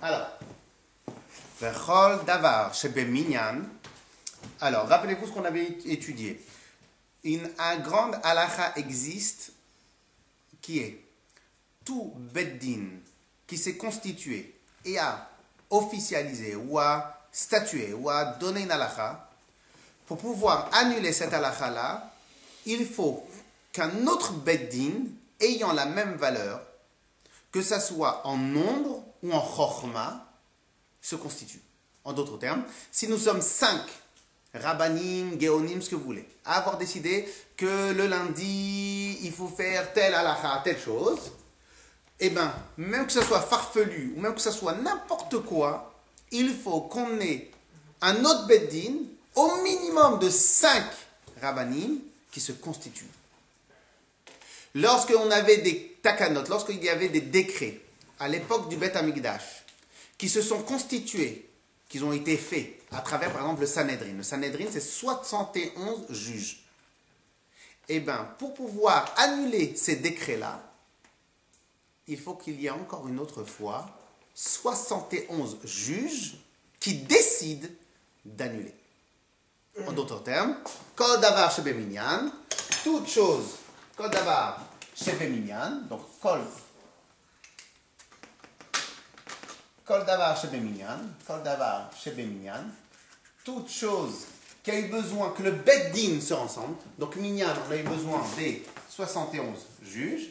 Alors, Vechol Davar Shebeminyan. Alors, rappelez-vous ce qu'on avait étudié. Un grand halakha existe qui est tout beddin qui s'est constitué et a officialisé ou a statué ou a donné une halakha. Pour pouvoir annuler cette halakha-là, il faut qu'un autre beddin ayant la même valeur, que ça soit en nombre ou en chokhma, se constitue. En d'autres termes, si nous sommes 5 rabbanim, géonim, ce que vous voulez, à avoir décidé que le lundi, il faut faire telle halakha, telle chose, eh bien, même que ce soit farfelu, ou même que ce soit n'importe quoi, il faut qu'on ait un autre beddin, au minimum de 5 rabbanim, qui se constituent. Lorsqu'on avait des takanot, lorsqu'il y avait des décrets, à l'époque du Beth Amikdash, qui se sont constitués, qui ont été faits à travers, par exemple, le Sanhedrin. Le Sanhedrin, c'est 71 juges. Eh bien, pour pouvoir annuler ces décrets-là, il faut qu'il y ait encore une autre fois 71 juges qui décident d'annuler. En d'autres termes, Kol Davar Shebeminyan, toute chose, Kol Davar Shebeminyan, donc Kol Davar Shebeminyan, toute chose qui a eu besoin que le Beddin se rassemble, donc Minyan, on a eu besoin des 71 juges,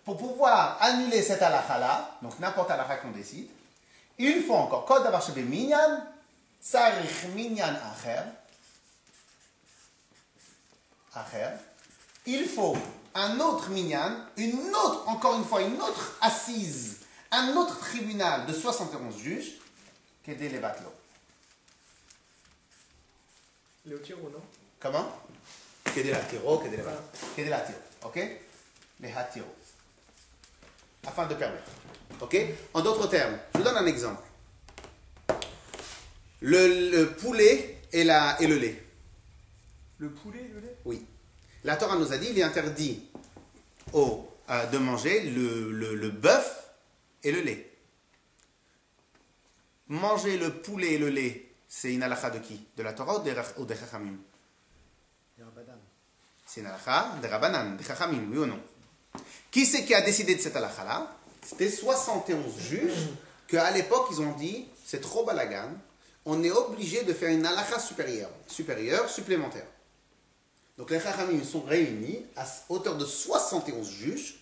pour pouvoir annuler cette halakha-là, donc n'importe halakha qu'on décide, il faut encore Kol Davar Shebeminyan, Tsarich Minyan Acher, il faut un autre Minyan, encore une fois, une autre assise, un autre tribunal de 71 juges, Kedé Levatlo. Léotiro, non? Comment? Kedé Latiro, Kedé Levatlo. Kedé Latiro, ok? Les Hatiro. Afin de permettre. Ok? En d'autres termes, je vous donne un exemple. Le poulet et le lait. Le poulet et le lait? Oui. La Torah nous a dit, il est interdit de manger le bœuf et le lait. Manger le poulet et le lait, c'est une halakha de qui? De la Torah ou des Chachamim? Des Rabbanan. C'est une halakha des Rabbanan, des Chachamim, oui ou non? Qui c'est qui a décidé de cette halakha-là? C'était 71 juges qu'à l'époque, ils ont dit, c'est trop balagan, on est obligé de faire une halakha supérieure, supplémentaire. Donc les Chachamim sont réunis à hauteur de 71 juges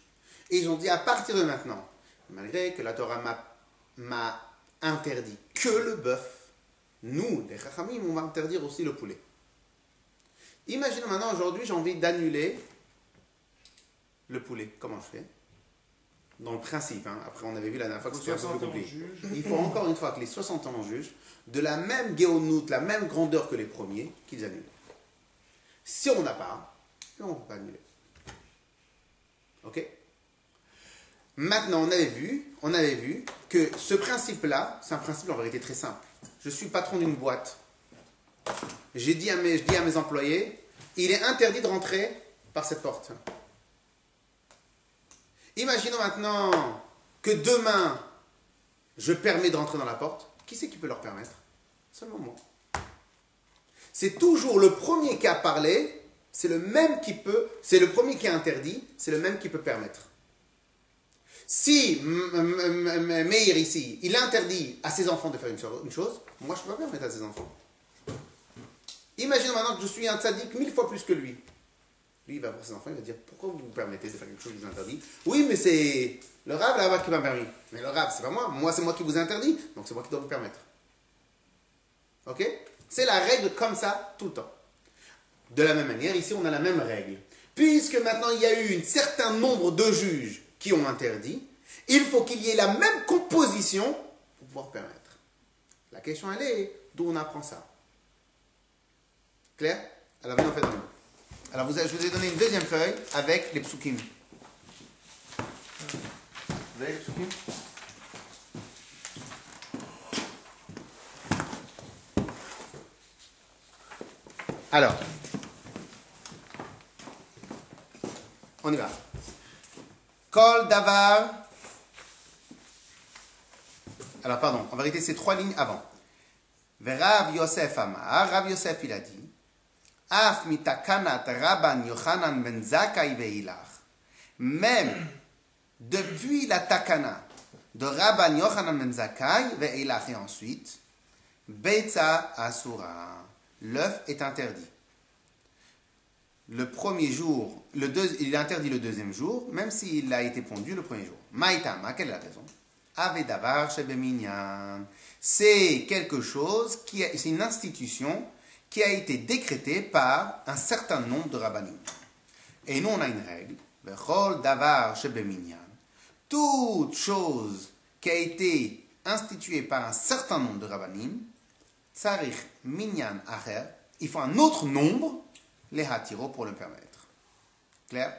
et ils ont dit à partir de maintenant, malgré que la Torah m'a interdit que le bœuf, nous, les Chachamim, on va interdire aussi le poulet. Imaginons maintenant aujourd'hui, j'ai envie d'annuler le poulet. Comment je fais? Dans le principe, hein. Après on avait vu la dernière fois que c'était un peu plus compliqué. Il faut encore une fois que les 71 juges, de la même géonoute, la même grandeur que les premiers, qu'ils annulent. Si on n'a pas, on ne peut pas annuler. Ok? Maintenant, on avait vu que ce principe-là, c'est un principe en vérité très simple. Je suis patron d'une boîte. Je dis à mes employés, il est interdit de rentrer par cette porte. Imaginons maintenant que demain, je permets de rentrer dans la porte. Qui c'est qui peut leur permettre? Seulement moi. C'est toujours le premier qui a parlé, c'est le premier qui a interdit, c'est le même qui peut permettre. Si Meir ici, il interdit à ses enfants de faire une chose, moi je ne peux pas permettre à ses enfants. Imaginons maintenant que je suis un tzaddik 1000 fois plus que lui. Lui, il va voir ses enfants, il va dire, pourquoi vous vous permettez de faire quelque chose qui vous interdit? Oui, mais c'est le Rav là-bas qui m'a permis. Mais le Rav, c'est pas moi. Moi, c'est moi qui vous interdis, donc c'est moi qui dois vous permettre. Ok? C'est la règle comme ça, tout le temps. De la même manière, ici, on a la même règle. Puisque maintenant, il y a eu un certain nombre de juges qui ont interdit, il faut qu'il y ait la même composition pour pouvoir permettre. La question, elle est, d'où on apprend ça? Clair? Alors, venez, on fait dans le même. Alors, je vous ai donné une deuxième feuille avec les psukim. Vous avez les psukim? Alors, on y va. Kol davar Alors, pardon, en vérité, c'est 3 lignes avant. Rav Yosef Amar, Rav Yosef, il a dit, Af mitakanat Rabban Yochanan ben Zakkai ve'ilach. Même depuis la takana de Rabban Yochanan ben Zakkai ve'ilach et ensuite, Beitza Asura, l'œuf est interdit. Le premier jour, il est interdit le deuxième jour, même s'il a été pondu le premier jour. Maïtama, quelle est la raison? Avedavar shebeminyan. C'est quelque chose, c'est une institution qui a été décrétée par un certain nombre de rabbanim. Et nous, on a une règle. Bechol davar shebeminyan. Toute chose qui a été instituée par un certain nombre de rabbanim, tsarich minyan acher, il faut un autre nombre, les hatiro, pour le permettre. Clair?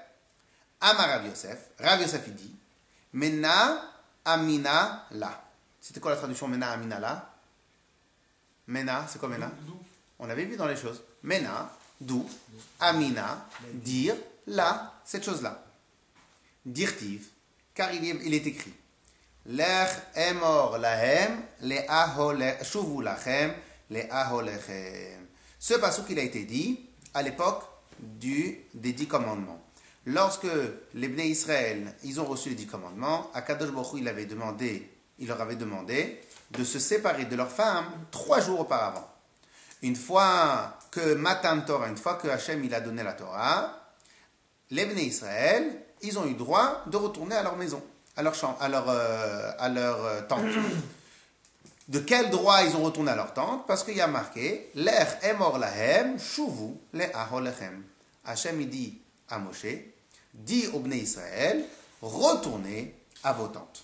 Amar Rav Yosef. Rav Yosef, il dit, Mena amina la. C'était quoi la traduction Mena amina la? Mena, c'est quoi Mena? On l'avait vu dans les choses. Mena, d'où, amina, dire, la, cette chose-là. Dirtiv, car il est écrit. Lech emor lahem, le aholech, shuvu lachem, le aholechem. Ce passage qu'il a été dit à l'époque des 10 commandements. Lorsque les Bnei Israël, ils ont reçu les 10 commandements, Akadosh Baruch Hu, il leur avait demandé de se séparer de leurs femmes 3 jours auparavant. Une fois que Matan Torah, une fois que Hachem il a donné la Torah, les Bnei Israël, ils ont eu droit de retourner à leur maison, à leur chambre, à leur tente. De quel droit ils ont retourné à leur tente? Parce qu'il y a marqué Lech emor lahem shuvu le aholechem. Hachem il dit à Moshe, dit au Bnei Israël, retournez à vos tentes.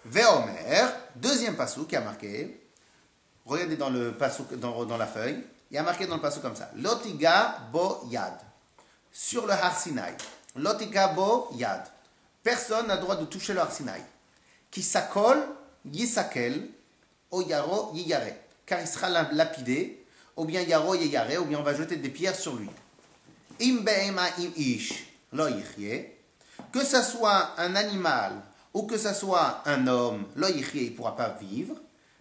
Ve'omer, deuxième passou qui a marqué, regardez dans le passou, dans la feuille, il y a marqué dans le passou comme ça, Lotiga bo yad, sur le Har Sinaï. Lotiga bo yad. Personne n'a le droit de toucher le Har Sinaï. Qui s'accole, yisakel, o yaro yiyare. Car il sera lapidé, ou bien yaro yiyare, ou bien on va jeter des pierres sur lui. Im be'ema im ish, lo yichye. Que ça soit un animal, ou que ça soit un homme, lo yichye, il ne pourra pas vivre.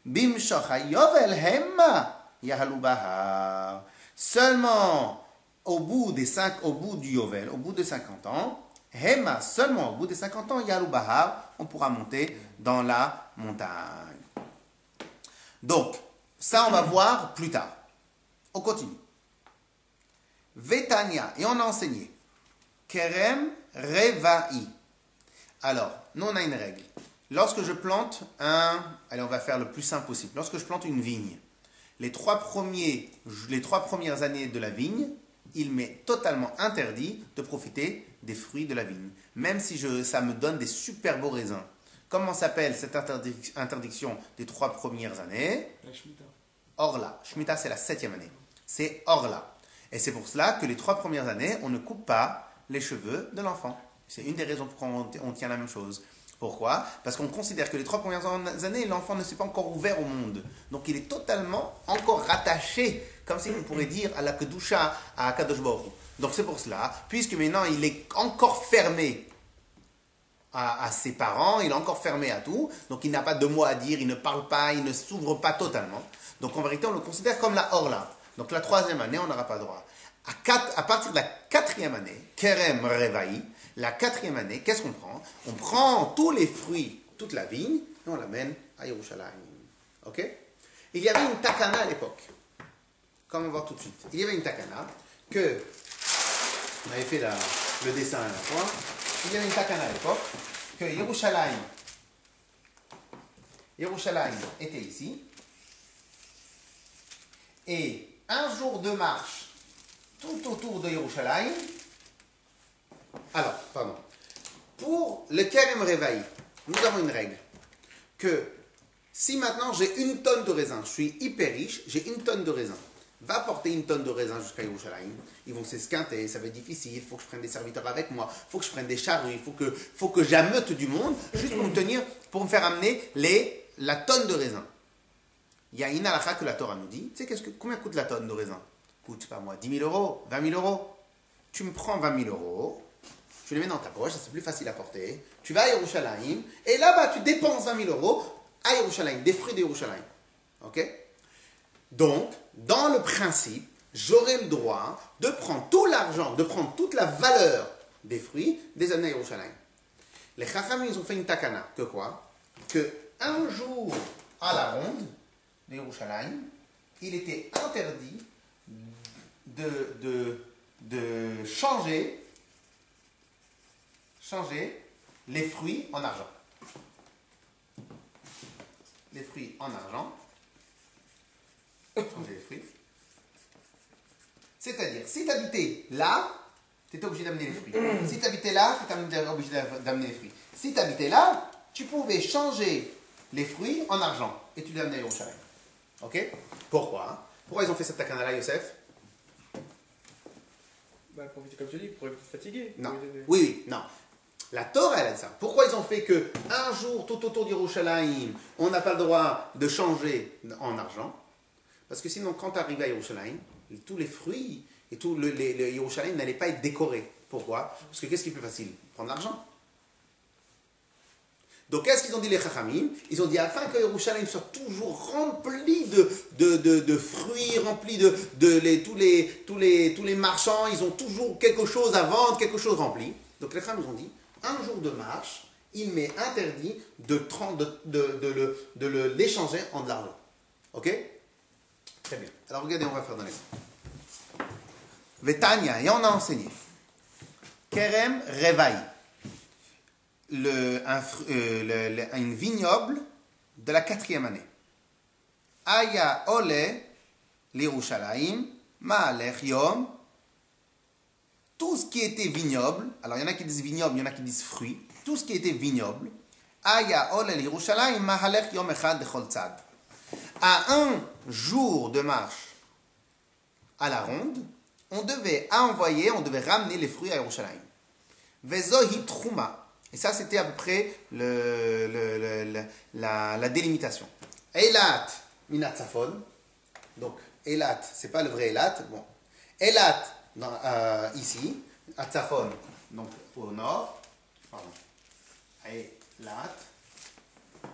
Bim shocha yovel hemma yahalu bahar. Seulement au bout du yovel, au bout de 50 ans, hemma, seulement au bout de 50 ans, yahalu bahar, on pourra monter dans la montagne. Donc, ça on va voir plus tard. On continue. Vetania, et on a enseigné. Kerem reva'i. Alors, nous on a une règle. Lorsque je plante allez, on va faire le plus simple possible. Lorsque je plante une vigne, les trois premières années de la vigne, il m'est totalement interdit de profiter des fruits de la vigne. Même si ça me donne des super beaux raisins. Comment s'appelle cette interdiction des 3 premières années? La Shemitah. Orla. Shemitah, c'est la 7e année. C'est Orla. Et c'est pour cela que les 3 premières années, on ne coupe pas les cheveux de l'enfant. C'est une des raisons pour laquelle on tient la même chose. Pourquoi? Parce qu'on considère que les 3 premières années, l'enfant ne s'est pas encore ouvert au monde. Donc il est totalement encore rattaché, comme si on pourrait dire, à la Kedusha, à Kadosh Baruch Hu. Donc c'est pour cela, puisque maintenant il est encore fermé à ses parents, il est encore fermé à tout, donc il n'a pas de mots à dire, il ne parle pas, il ne s'ouvre pas totalement. Donc en vérité, on le considère comme la Orla. Donc la 3e année, on n'aura pas droit. À partir de la 4e année, Kerem Revaï, la 4e année, qu'est-ce qu'on prend? On prend tous les fruits, toute la vigne, et on l'amène à Yerushalayim. Ok? Il y avait une takana à l'époque. Comme on va voir tout de suite. Il y avait une takana que, on avait fait le dessin à la fois, il y avait une takana à l'époque, que Yerushalayim était ici, et un jour de marche tout autour de Yerushalayim. Alors, pardon. Pour le Kerem Revaï, nous avons une règle que si maintenant j'ai 1 tonne de raisin, je suis hyper riche, j'ai 1 tonne de raisin, va porter 1 tonne de raisin jusqu'à Yerushalayim, ils vont s'esquinter, ça va être difficile, il faut que je prenne des serviteurs avec moi, il faut que je prenne des charrues, il faut que j'ameute du monde, juste pour me faire amener la tonne de raisin. Il y a une halakha que la Torah nous dit, tu sais combien coûte la tonne de raisin? Coûte, je sais pas moi, 10 000 euros, 20 000 euros. Tu me prends 20 000 euros, tu les mets dans ta poche, ça c'est plus facile à porter, tu vas à Yerushalayim, et là-bas tu dépenses 20 000 euros, à Yerushalayim, des fruits de Yerushalayim. Ok? Donc, dans le principe, j'aurai le droit de prendre tout l'argent, de prendre toute la valeur des fruits, des amener à Yerushalayim. Les Chachamim, ils ont fait une takana, que quoi? Que un jour à la ronde de Yerushalayim, il était interdit de changer les fruits en argent. Les fruits en argent. Changer les fruits. C'est-à-dire, si tu habitais là, tu étais obligé d'amener les fruits. Si tu habitais là, tu étais obligé d'amener les fruits. Si tu habitais là, tu pouvais changer les fruits en argent et tu les amenais au Yerushalayim. Ok? Pourquoi? Pourquoi ils ont fait cette takana-là, Yosef? Bah, pour éviter, comme tu dis, pour éviter de fatiguer. Non. Oui, non. La Torah, elle a dit ça. Pourquoi ils ont fait que un jour, tout autour d'Yerushalayim, on n'a pas le droit de changer en argent? Parce que sinon, quand tu arrives à Yerushalayim, tous les fruits et tout le Yerushalayim n'allaient pas être décorés. Pourquoi? Parce que qu'est-ce qui est plus facile? Prendre l'argent. Donc, qu'est-ce qu'ils ont dit les Chachamim? Ils ont dit afin que Yerushalayim soit toujours rempli de fruits, rempli tous les marchands, ils ont toujours quelque chose à vendre, quelque chose rempli. Donc, les Chachamim ont dit un jour de marche, il m'est interdit de l'échanger en de l'argent. Ok? Très bien. Alors, regardez, on va faire dans les Vetania, et on a enseigné. Kerem Revaï. Une vignoble de la 4e année. Aya ole l'Yerushalayim, ma'alech yom. Tout ce qui était vignoble, alors il y en a qui disent vignoble, il y en a qui disent fruits, tout ce qui était vignoble, Aya ole l'Yerushalayim, ma'alech yom echad dechol tzad. À un jour de marche à la ronde, on devait ramener les fruits à Yerushalayim. Vezohi truma. Et ça, c'était à peu près la délimitation. Eilat minatzafon. Donc, Eilat, c'est pas le vrai Eilat. Bon. Eilat, ici. Atzafon, donc au nord. Pardon. Eilat.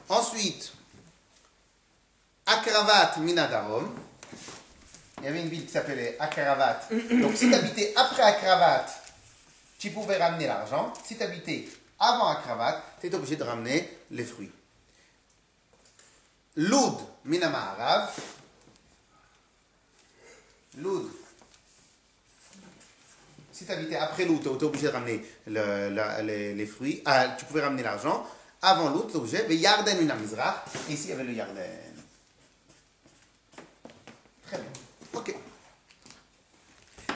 Ensuite, Akravat minadarom. Il y avait une ville qui s'appelait Akravat. Donc, si tu habitais après Akravat, tu pouvais ramener l'argent. Si tu habitais avant Akravat, tu es obligé de ramener les fruits. Loud, minama arav. Loud. Si tu habitais après Loud, tu es obligé de ramener les fruits. Tu pouvais ramener l'argent. Avant Loud, tu es obligé. Mais Yarden une Mizrach. Et ici, il y avait le Yarden. Très bien. Ok.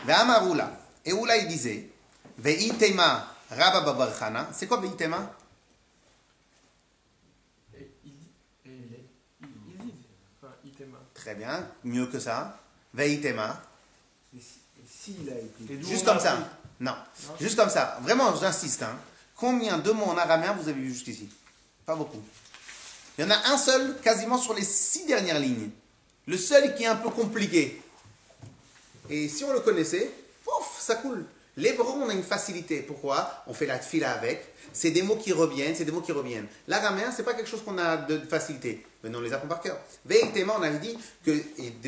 Ve'amaroula. Et Oula, il disait, Ve'itema. Rabba Babar Chana, c'est quoi Veitema? Très bien, mieux que ça. Veitema. Juste comme ça. Non, juste comme ça. Vraiment, j'insiste. Hein. Combien de mots en araméen vous avez vu jusqu'ici? Pas beaucoup. Il y en a un seul quasiment sur les 6 dernières lignes. Le seul qui est un peu compliqué. Et si on le connaissait, pouf, ça coule. L'hébreu, on a une facilité. Pourquoi? On fait la tfila avec. C'est des mots qui reviennent, L'araméen, c'est pas quelque chose qu'on a de facilité. Mais on les apprend par cœur. Veitema, on avait dit que,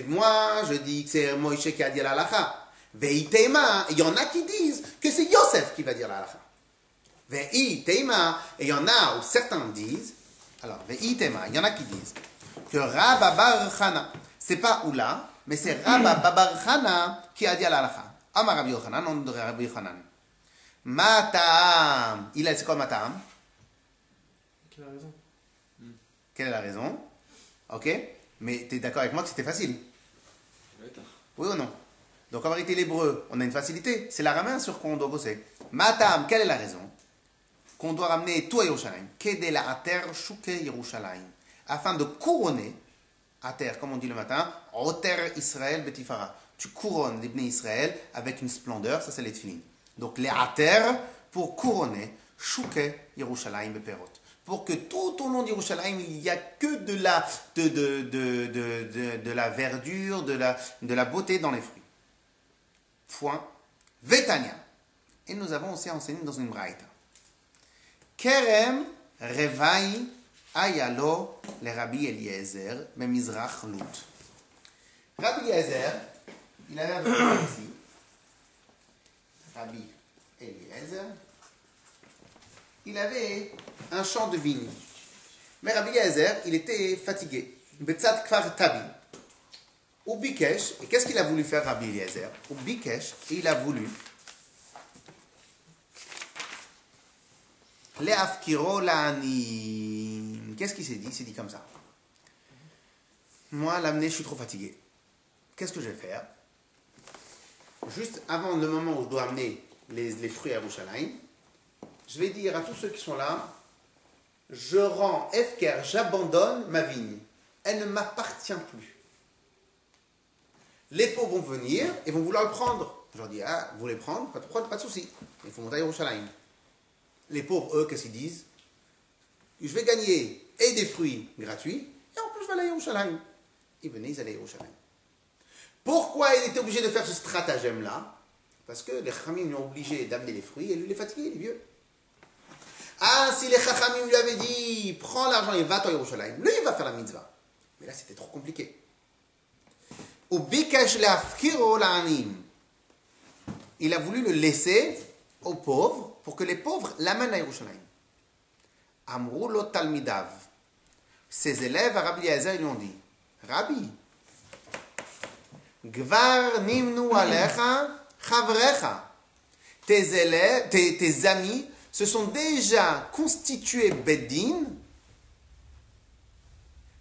moi, je dis que c'est Moïse qui a dit la halakha. Veitema, il y en a qui disent que c'est Yosef qui va dire la halakha. Veitema, et il y en a où certains disent, alors, Veitema, il y en a qui disent que Rabba Bar Chana, c'est pas Oula, mais c'est Rabba Bar Chana qui a dit la halakha. Amar Rabbi Yochanan, nom de Rabbi Yochanan. Matam. C'est quoi Matam? Quelle est la raison? Quelle est la raison? Ok. Mais tu es d'accord avec moi que c'était facile? Oui ou non? Donc en vérité, l'hébreu, on a une facilité. C'est l'araméen sur quoi on doit bosser. Matam, quelle est la raison? Qu'on doit ramener tout à Yerushalayim. Kede la ater shuke Yerushalayim. Afin de couronner, ater, comme on dit le matin, oter Israël betifara. Tu couronnes les Bnei Israël avec une splendeur, ça c'est les tefilin. Donc les ater pour couronner, shuke Yerushalayim beperot. Pour que tout au long d'Yerushalayim, il n'y a que de la verdure, de la beauté dans les fruits. Point. Vetania. Et nous avons aussi enseigné dans une braïta. Kerem Revaï Ayalo le Rabbi Eliezer, Memizrach Lut. Rabbi Eliezer, il avait un peu ici. Rabbi Eliezer, il avait un champ de vigne. Mais Rabbi Eliezer, il était fatigué. Betzat Kfar Tabi. Ou Bikesh, et qu'est-ce qu'il a voulu faire Rabbi Eliezer? Ou Bikesh, il a voulu les afkiro la'ani. Qu'est-ce qu'il s'est dit? Il s'est dit comme ça. Moi, l'amener, je suis trop fatigué. Qu'est-ce que je vais faire? Juste avant le moment où je dois amener les fruits à Yerushalayim, je vais dire à tous ceux qui sont là, je rends Efker, j'abandonne ma vigne. Elle ne m'appartient plus. Les pauvres vont venir et vont vouloir le prendre. Je leur dis, ah, vous voulez prendre? Pas de souci. Il faut monter à Yerushalayim. Les pauvres, eux, qu'est-ce qu'ils disent? Je vais gagner et des fruits gratuits, et en plus je vais aller à Yerushalayim. Ils venaient, ils allaient à Yerushalayim. Pourquoi il était obligé de faire ce stratagème-là? Parce que les Chachamim l'ont obligé d'amener les fruits et lui, il est fatigué, il est vieux. Ah, si les Chachamim lui avaient dit, prends l'argent et va-t'en à Yerushalayim, lui, il va faire la mitzvah. Mais là, c'était trop compliqué. Il a voulu le laisser aux pauvres pour que les pauvres l'amènent à Yerushalayim. Amrou lo talmidav. Ses élèves à Rabbi Eliezer lui ont dit, Rabbi, Gvar nimnu alecha chavrecha. Tes amis se sont déjà constitués beddin,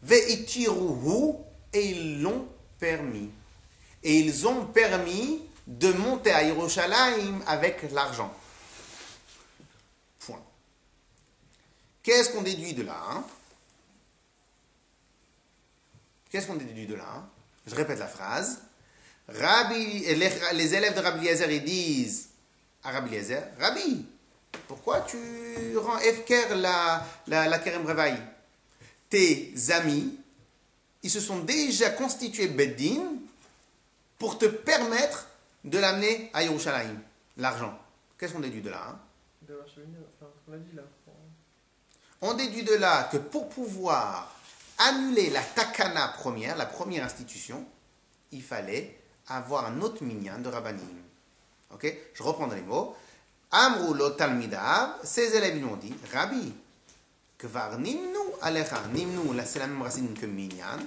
ve'itiruhu, et ils l'ont permis. Et ils ont permis de monter à Yerushalayim avec l'argent. Point. Qu'est-ce qu'on déduit de là? Qu'est-ce qu'on déduit de là? Je répète la phrase. Les élèves de Rabbi Eliezer, ils disent à Rabbi Eliezer, Rabbi, pourquoi tu rends Efker la Kerem Revaï? Tes amis, ils se sont déjà constitués Beddin pour te permettre de l'amener à Yerushalayim, l'argent. Qu'est-ce qu'on déduit de là? On a dit là. On déduit de là que pour pouvoir annuler la takana première, la première institution, il fallait avoir un autre minyan de Rabbanim. Ok? Je reprends les mots. Amrou lo talmidav, ses élèves lui ont dit, Rabbi, kvar nimnu alecha, nimnu, là c'est la même racine que minyan,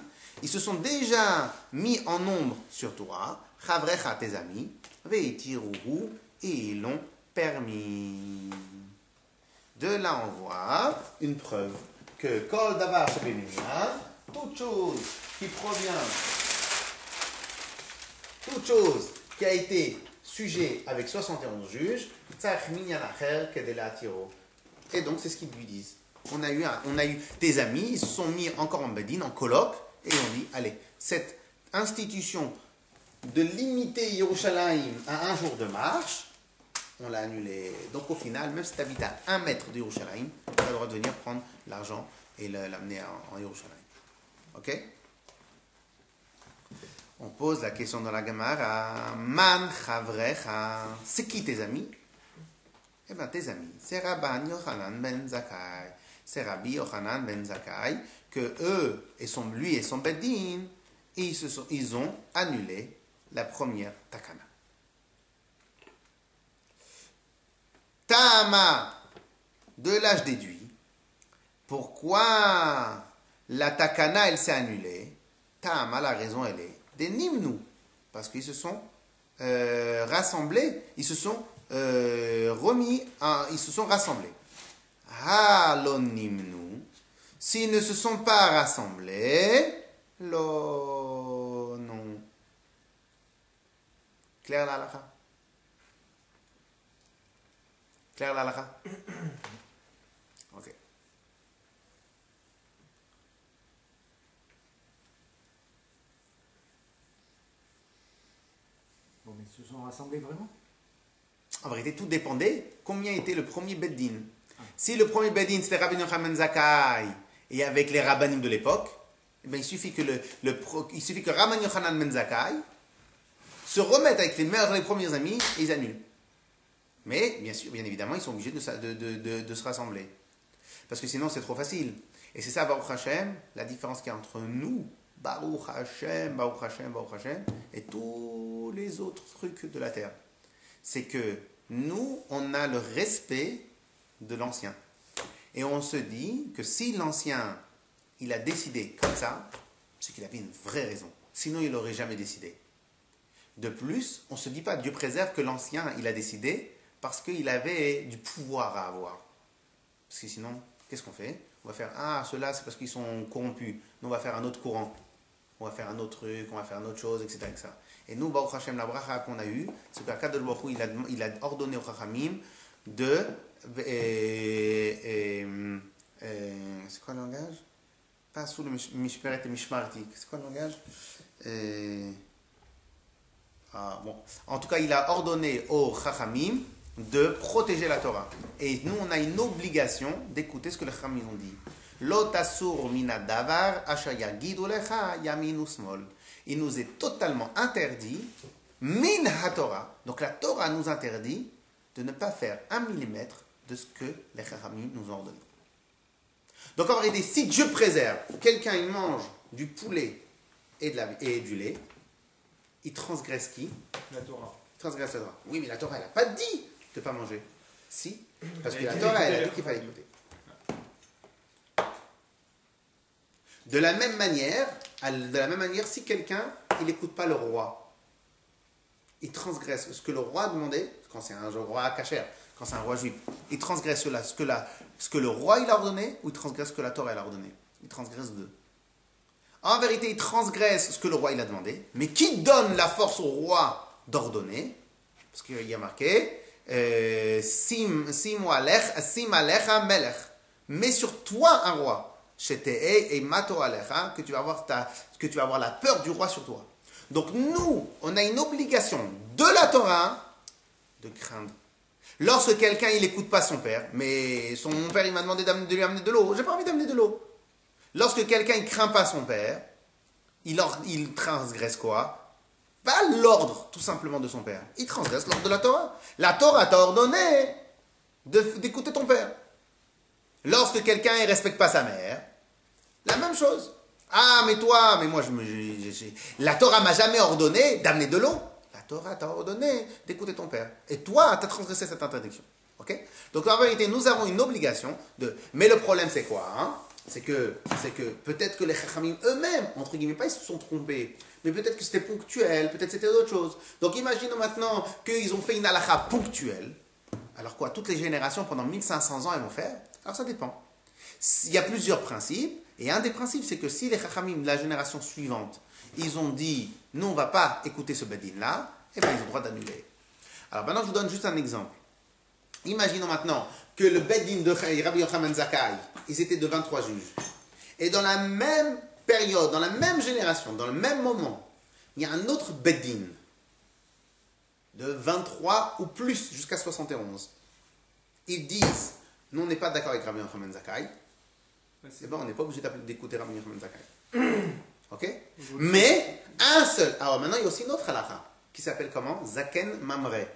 ils se sont déjà mis en nombre sur toi, chavrecha tes amis, veitiruhu, et ils l'ont permis. De là on voit une preuve que kol davar shebeminyan, toute chose qui provient, toute chose qui a été sujet avec 71 juges, et donc c'est ce qu'ils lui disent. On a eu des amis, ils se sont mis encore en bedin, en colloque, et on dit, allez, cette institution de limiter Yerushalayim à un jour de marche, on l'a annulée. Donc au final, même si tu habites à 1 mètre de Yerushalayim, tu as le droit de venir prendre l'argent et l'amener en Yerushalayim. Ok? On pose la question dans la Gemara, Man chavrecha, c'est qui tes amis? Eh bien, tes amis, c'est Rabban Yochanan ben Zakkai. C'est Rabbi Yochanan ben Zakkai, que lui et son Beddin, ils ont annulé la première takana. Tama, de là je déduis, pourquoi la takana elle s'est annulée? Tama, la raison elle est des nimnu, parce qu'ils se sont rassemblés, ils se sont ils se sont rassemblés. Halon nimnu, s'ils ne se sont pas rassemblés, lo non. Claire la halakha? Claire la halakha? Ok. Bon, mais ils se sont rassemblés vraiment? En vérité, tout dépendait combien était le premier Beddin. Si le premier Beddin c'était Rabbi Yochanan Zakkai et avec les rabbanim de l'époque, eh bien, il suffit que Rabbi Yochanan ben Zakkai se remette avec les premiers amis et ils annulent. Mais bien sûr, bien évidemment, ils sont obligés de se rassembler. Parce que sinon, c'est trop facile. Et c'est ça, Baruch Hashem, la différence qu'il y a entre nous, Baruch Hashem, Baruch Hashem, Baruch Hashem, et tous les autres trucs de la terre. C'est que nous, on a le respect de l'ancien. Et on se dit que si l'ancien, il a décidé comme ça, c'est qu'il avait une vraie raison. Sinon, il n'aurait jamais décidé. De plus, on ne se dit pas, Dieu préserve que l'ancien, il a décidé parce qu'il avait du pouvoir à avoir. Parce que sinon, qu'est-ce qu'on fait? On va faire, ah, ceux-là, c'est parce qu'ils sont corrompus. Nous, on va faire un autre courant. On va faire un autre truc, on va faire une autre chose, etc. etc. Et nous, Baruch Hashem, la bracha qu'on a eue, c'est qu'Akadosh Baruch Hu, il a ordonné aux Chachamim de... c'est quoi le langage? Pas sous le Mishperet et Mishmarti. C'est quoi le langage? Bon. En tout cas, il a ordonné aux Chachamim de protéger la Torah. Et nous, on a une obligation d'écouter ce que les Chachamim ont dit. Lo tasur mina davar asher yagidu lecha yamin usmol. Il nous est totalement interdit, min ha-Torah. Donc la Torah nous interdit de ne pas faire 1 millimètre de ce que les Chachamim nous ont ordonné. Donc en réalité, si Dieu préserve, quelqu'un il mange du poulet et du lait, il transgresse qui? La Torah. Il transgresse la Torah. Oui, mais la Torah, elle n'a pas dit de ne pas manger. Si, parce que la Torah, elle a dit qu'il fallait écouter. De la même manière, si quelqu'un, il n'écoute pas le roi, il transgresse ce que le roi demandait, quand c'est un roi cachère, quand c'est un roi juif, il transgresse ce que le roi il a ordonné, ou il transgresse ce que la Torah elle a ordonné. Il transgresse deux. En vérité, il transgresse ce que le roi il a demandé, mais qui donne la force au roi d'ordonner? Parce qu'il y a marqué Sim alecha melech. Mets sur toi un roi. Et mato alecha, que tu vas avoir la peur du roi sur toi. Donc nous, on a une obligation de la Torah de craindre. Lorsque quelqu'un il n'écoute pas son père, mais mon père il m'a demandé de lui amener de l'eau, j'ai pas envie d'amener de l'eau. Lorsque quelqu'un il craint pas son père, il transgresse quoi? Pas l'ordre tout simplement de son père. Il transgresse l'ordre de la Torah. La Torah t'a ordonné d'écouter ton père. Lorsque quelqu'un ne respecte pas sa mère, la même chose. Ah, mais moi, la Torah m'a jamais ordonné d'amener de l'eau. La Torah t'a ordonné d'écouter ton père. Et toi, tu as transgressé cette interdiction. Okay? Donc, en vérité, nous avons une obligation de... Mais le problème, c'est quoi hein? C'est que peut-être que les Chachamim eux-mêmes, entre guillemets, pas ils se sont trompés, mais peut-être que c'était ponctuel, peut-être c'était d'autres choses. Donc, imaginons maintenant qu'ils ont fait une halakha ponctuelle. Alors quoi, toutes les générations, pendant 1500 ans, elles vont faire? Alors, ça dépend. Il y a plusieurs principes. Et un des principes, c'est que si les Chachamim de la génération suivante, ils ont dit, nous, on ne va pas écouter ce Bedin-là, eh bien, ils ont le droit d'annuler. Alors maintenant, je vous donne juste un exemple. Imaginons maintenant que le Bedin de Rabbi Yochanan Zakkai, ils étaient de 23 juges. Et dans la même période, dans la même génération, dans le même moment, il y a un autre Bedin de 23 ou plus, jusqu'à 71. Ils disent, nous, on n'est pas d'accord avec Rabbi Yochanan Zakkai. Eh bien, on n'est pas obligé d'écouter Rabbi Yochanan Zakkai. Ok? Mais, un seul. Alors maintenant, il y a aussi une autre halakha, qui s'appelle comment? Zaken Mamre.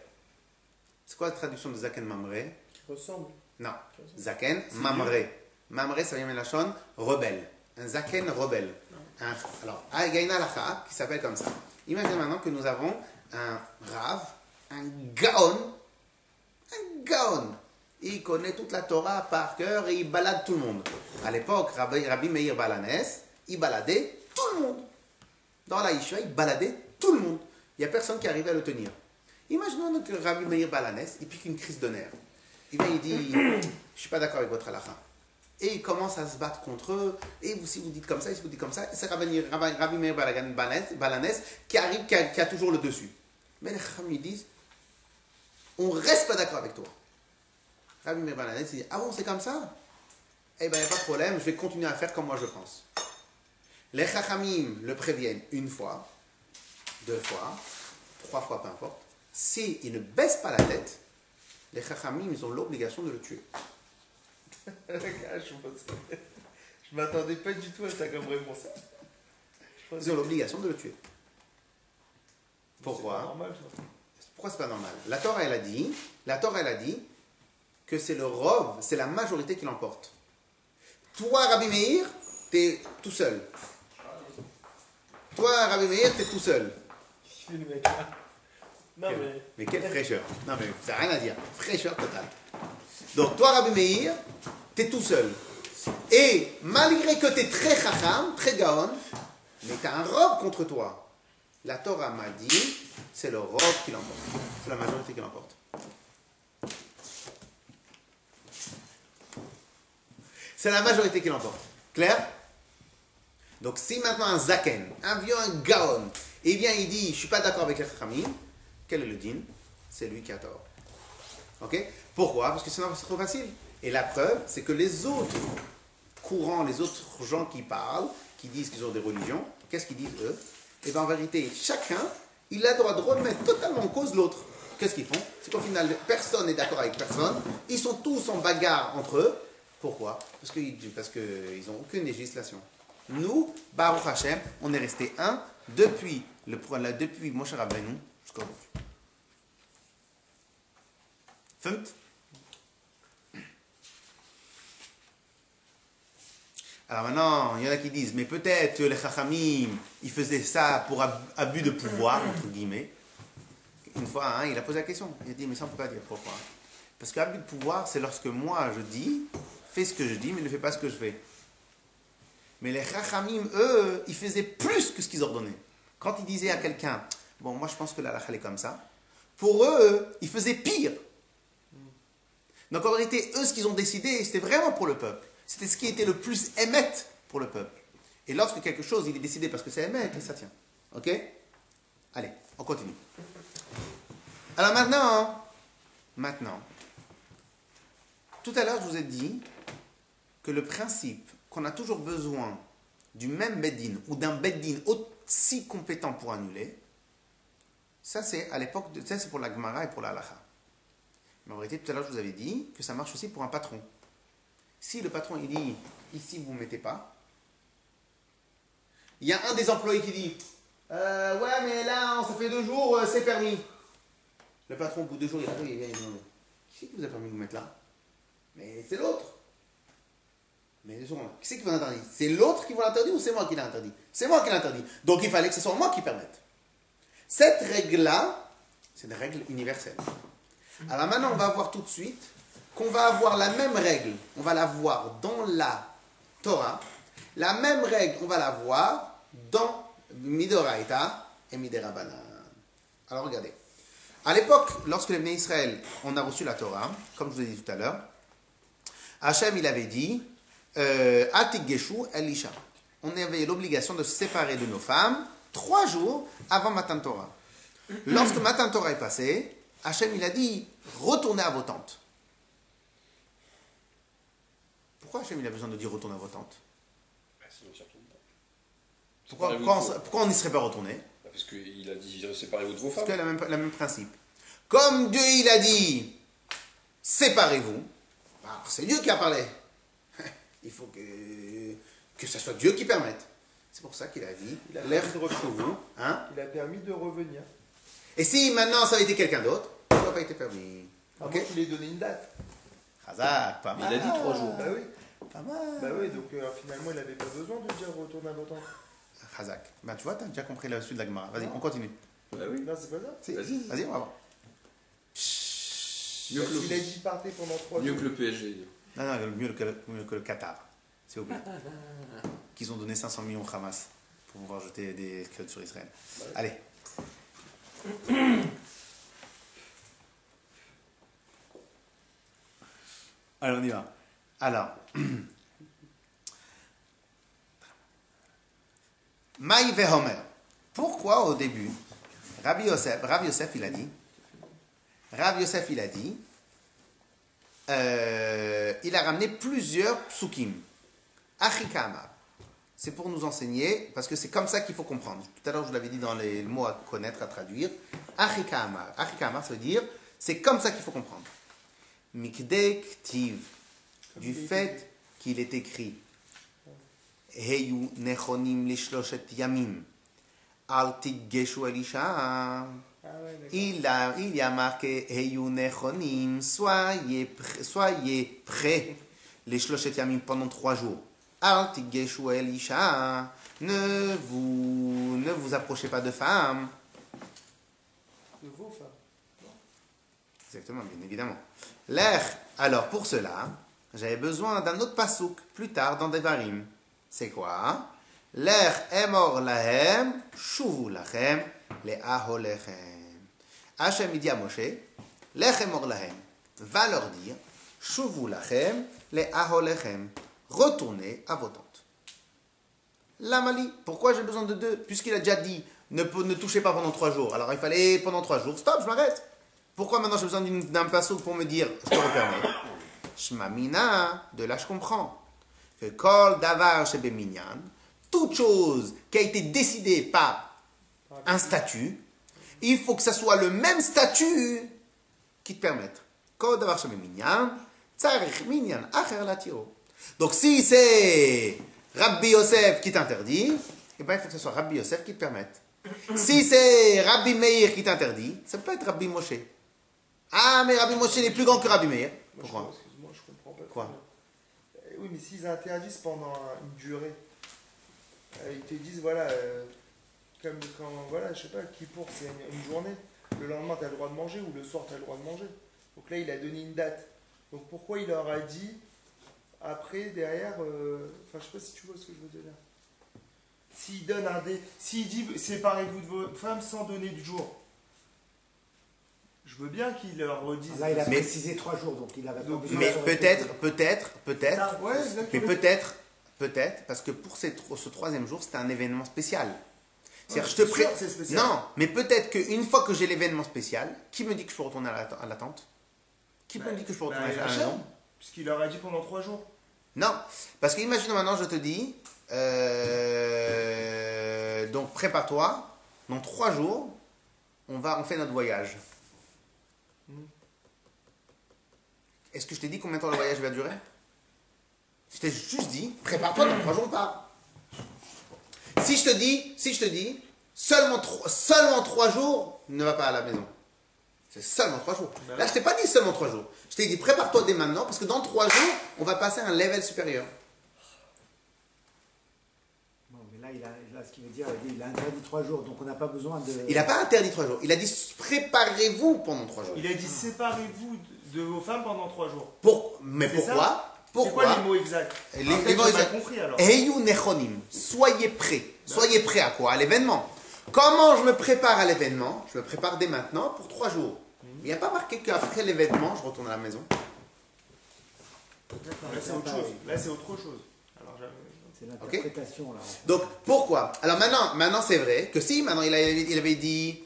C'est quoi la traduction de Zaken Mamre? Qui ressemble. Non. Zaken Mamre. Mamre, ça vient de la chaîne rebelle. Un Zaken rebelle. Alors, il y a une halakha qui s'appelle comme ça. Imaginez maintenant que nous avons un Rav, un Gaon. Il connaît toute la Torah par cœur et il balade tout le monde. À l'époque, Rabbi Meir Balanes, il baladait tout le monde. Dans la Yeshiva, il baladait tout le monde. Il n'y a personne qui arrivait à le tenir. Imaginons que Rabbi Meir Balanes, il pique une crise de nerfs. Et bien il dit, je ne suis pas d'accord avec votre halakha. Et il commence à se battre contre eux. Et si vous dites comme ça, si vous dites comme ça, c'est Rabbi Meir Balanes qui arrive, qui a toujours le dessus. Mais les Chachamim disent, on ne reste pas d'accord avec toi. Rabbi Meir Balanes dit, ah bon, c'est comme ça? Eh bien, il n'y a pas de problème, je vais continuer à faire comme moi je pense. Les Chachamim le préviennent une fois, 2 fois, 3 fois, peu importe. S'il ne baisse pas la tête, les Chachamim, ils ont l'obligation de le tuer. Je m'attendais pas du tout à ça comme réponse. Ils ont l'obligation de le tuer. Pourquoi? C'est pas normal, ça. Pourquoi c'est pas normal? La Torah, elle a dit que c'est le rov, c'est la majorité qui l'emporte. Toi, Rabbi Meir, t'es tout seul. Toi, Rabbi Meir, t'es tout seul. Le mec là. Non mais. Mais quelle fraîcheur. Non mais ça n'a rien à dire. Fraîcheur totale. Donc toi, Rabbi Meir, t'es tout seul. Et malgré que t'es très chacham, très gaon, mais t'as un robe contre toi. La Torah m'a dit, c'est le robe qui l'emporte. C'est la majorité qui l'emporte. C'est la majorité qui l'emporte. Clair? Donc si maintenant un zaken, un vieux, un gaon, et bien il dit, je suis pas d'accord avec les chachamim, quel est le din? C'est lui qui a tort. Ok? Pourquoi? Parce que sinon c'est trop facile. Et la preuve, c'est que les autres courants, les autres gens qui parlent, qui disent qu'ils ont des religions, qu'est-ce qu'ils disent eux? Et bien en vérité, chacun, il a le droit de remettre totalement en cause l'autre. Qu'est-ce qu'ils font? C'est qu'au final, personne n'est d'accord avec personne. Ils sont tous en bagarre entre eux. Pourquoi? Parce qu'ils n'ont aucune législation. Nous, Baruch Hashem, on est resté un depuis Moshe Rabbeinu jusqu'à aujourd'hui. Fumt? Alors maintenant, il y en a qui disent, mais peut-être que les Chachamim, ils faisaient ça pour abus de pouvoir, entre guillemets. Une fois, il a posé la question. Il a dit, mais ça on ne peut pas dire pourquoi. Parce qu'abus de pouvoir, c'est lorsque moi je dis, fais ce que je dis, mais ne fais pas ce que je fais. Mais les Chachamim, eux, ils faisaient plus que ce qu'ils ordonnaient. Quand ils disaient à quelqu'un, bon, moi je pense que la halakha est comme ça, pour eux, ils faisaient pire. Donc en vérité, eux, ce qu'ils ont décidé, c'était vraiment pour le peuple. C'était ce qui était le plus émet pour le peuple. Et lorsque quelque chose, il est décidé parce que c'est émet, ça tient. Ok? Allez, on continue. Alors maintenant, tout à l'heure, je vous ai dit que le principe qu'on a toujours besoin du même beddin ou d'un beddin aussi compétent pour annuler, ça c'est à l'époque, ça c'est pour la Gemara et pour la Halacha. Mais en vérité, tout à l'heure, je vous avais dit que ça marche aussi pour un patron. Si le patron il dit, ici vous ne mettez pas, il y a un des employés qui dit, ouais mais là, ça fait 2 jours, c'est permis. Le patron, au bout de 2 jours, il arrive, il vient, il dit, qui c'est qui vous a permis de vous mettre là? Mais c'est l'autre. Mais qui c'est qui vous l'interdit? C'est l'autre qui vous l'interdit ou c'est moi qui l'ai interdit? C'est moi qui l'ai interdit. Donc il fallait que ce soit moi qui permette. Cette règle-là, c'est une règle universelle. Alors maintenant, on va voir tout de suite qu'on va avoir la même règle. On va la voir dans la Torah. La même règle, on va la voir dans Midoraita et Miderabanan. Alors regardez. À l'époque, lorsque les Bnei Israël, on a reçu la Torah, comme je vous ai dit tout à l'heure, Hachem, il avait dit Atik Geshu Elisha. On avait l'obligation de se séparer de nos femmes 3 jours avant Matan Torah. Lorsque Matan Torah est passé, Hachem, il a dit retournez à vos tentes. Pourquoi Hachem, il a besoin de dire retournez à vos tentes? Pourquoi on n'y serait pas retourné? Parce qu'il a dit séparez-vous de vos femmes. Parce qu'il a le même principe. Comme Dieu, il a dit séparez-vous, alors c'est Dieu qui a parlé. Il faut que ce soit Dieu qui permette. C'est pour ça qu'il a dit l'air de vous. Hein? Il a permis de revenir. Et si maintenant ça avait été quelqu'un d'autre, ça n'aurait pas été permis. Ok. Il lui a donné une date. Hazak, pas Mais mal. il a dit 3 jours. Bah oui. Pas mal. Bah oui, donc finalement il n'avait pas besoin de dire retourne à votre temps. Hazak. Ben, tu vois, tu as déjà compris la suite de la Gemara. Vas-y, on continue. Bah oui. Non, c'est pas ça. Si. Vas-y. Vas-y, on va voir. Mieux que Il a dit partez pendant 3 jours. Mieux que le PSG. Non, mieux que le Qatar. C'est oublié. Qu'ils ont donné 500 millions au Hamas pour pouvoir jeter des scouts sur Israël. Allez. Allez, on y va. Alors. Maï Vehomer. Pourquoi au début, Rav Yosef, il a dit, il a ramené plusieurs psukim. Achikama. C'est pour nous enseigner, parce que c'est comme ça qu'il faut comprendre. Tout à l'heure, je vous l'avais dit dans les mots à connaître, à traduire. Achikama. Achikama, ça veut dire, c'est comme ça qu'il faut comprendre. Mikdek tiv. Du fait qu'il est écrit. Heyu nechonim lishloshet yamim. Al tigeshu elisha. Il y a marqué Heyu nechonim. Soyez prêts les Shloshet Yamim pendant 3 jours. Al tigeshu el isha. Ne vous approchez pas de femmes. De vos femmes. Exactement, bien évidemment. L'air, alors pour cela, j'avais besoin d'un autre pasouk plus tard dans Devarim. C'est quoi? L'air emor lahem, shuvu lachem, le aholechem. Hachem il dit à Moshe, l'air emor lahem, va leur dire, shuvu lachem, le aholechem, retournez à vos tentes. L'amali, pourquoi j'ai besoin de 2? Puisqu'il a déjà dit, ne touchez pas pendant 3 jours. Alors il fallait pendant 3 jours, stop, je m'arrête. Pourquoi maintenant j'ai besoin d'un pasouk pour me dire, je te repermets? Shmamina, de là je comprends. Que kol davar shebe minyan, toute chose qui a été décidée par un statut, il faut que ça soit le même statut qui te permette. Kol davar shebe minyan, tsarich minyan acher latiro. Donc si c'est Rabbi Yosef qui t'interdit, eh ben il faut que ce soit Rabbi Yosef qui te permette. Si c'est Rabbi Meir qui t'interdit, ça peut être Rabbi Moshe. Ah, mais Rabbi Moshe est plus grand que Rabbi Meir. Pourquoi? Excuse-moi, je comprends pas. Quoi? Oui, mais s'ils interdisent pendant une durée, ils te disent, voilà, comme quand, voilà, je sais pas, qui pour c'est une journée, le lendemain tu as le droit de manger ou le soir tu as le droit de manger. Donc là, il a donné une date. Donc pourquoi il leur a dit, après, derrière, enfin, je sais pas si tu vois ce que je veux dire. S'il donne s'il dit, séparez-vous de vos femmes sans donner de jour. Je veux bien qu'il leur redise. Là, il a Mais- précisé 3 jours, donc il avait pas besoin Mais de se peut-être, répéter. Ouais, exactement. mais peut-être, parce que pour ce 3e jour, c'était un événement spécial. C'est-à-dire, je te c'est sûr que c'est spécial. Non, mais peut-être qu'une fois que j'ai l'événement spécial, qui me dit que je peux retourner à la tente? Qui me dit que je peux retourner à la maison? Puisqu'il leur a dit pendant 3 jours. Non, parce que imagine maintenant, je te dis, donc prépare-toi, dans 3 jours, on fait notre voyage. Est-ce que je t'ai dit combien de temps le voyage va durer? Je t'ai juste dit, prépare-toi, dans 3 jours on part. Si je te dis, seulement 3 jours, ne va pas à la maison. C'est seulement 3 jours. Là, je t'ai pas dit seulement 3 jours. Je t'ai dit, prépare-toi dès maintenant, parce que dans 3 jours, on va passer à un level supérieur. Non, mais là, ce qu'il veut dire, il a interdit 3 jours, donc on n'a pas besoin de. Il n'a pas interdit 3 jours. Il a dit, préparez-vous pendant 3 jours. Il a dit séparez-vous de vos femmes pendant 3 jours. Mais C'est pourquoi? ça C'est Pourquoi? quoi les mots exacts? Les Peut-être mots j'ai exacts. mal compris alors. Heyu nechonim. Soyez prêts. Soyez prêts à quoi? À l'événement. Comment je me prépare à l'événement? Je me prépare dès maintenant pour 3 jours. Il n'y a pas marqué qu'après l'événement, je retourne à la maison. Là c'est autre chose. Là c'est autre chose. Alors C'est l'interprétation, là. Donc, pourquoi? Alors maintenant c'est vrai que si maintenant il avait dit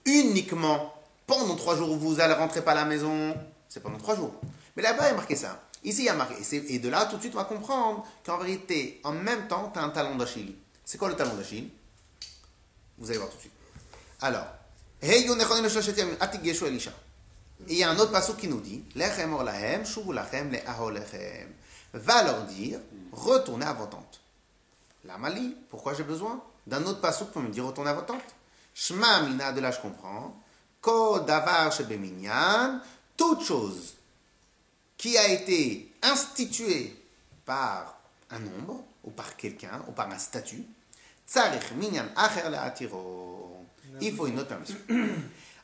uniquement pendant 3 jours, vous allez rentrer pas à la maison, c'est pendant 3 jours. Mais là-bas, il y a marqué ça. Ici, il y a marqué. Et de là, tout de suite, on va comprendre qu'en vérité, en même temps, tu as un talon d'Achille. C'est quoi le talon d'Achille? Vous allez voir tout de suite. Alors, et il y a un autre passage qui nous dit, va leur dire, retournez à vos tentes. La Mali, pourquoi j'ai besoin d'un autre passage pour me dire retournez à vos tentes? Shma mina, de là je comprends. Ko davar shebeminyan, toute chose qui a été instituée par un nombre, ou par quelqu'un, ou par un statut, tsarich minyan acher le'atiro. Il faut une autre permission.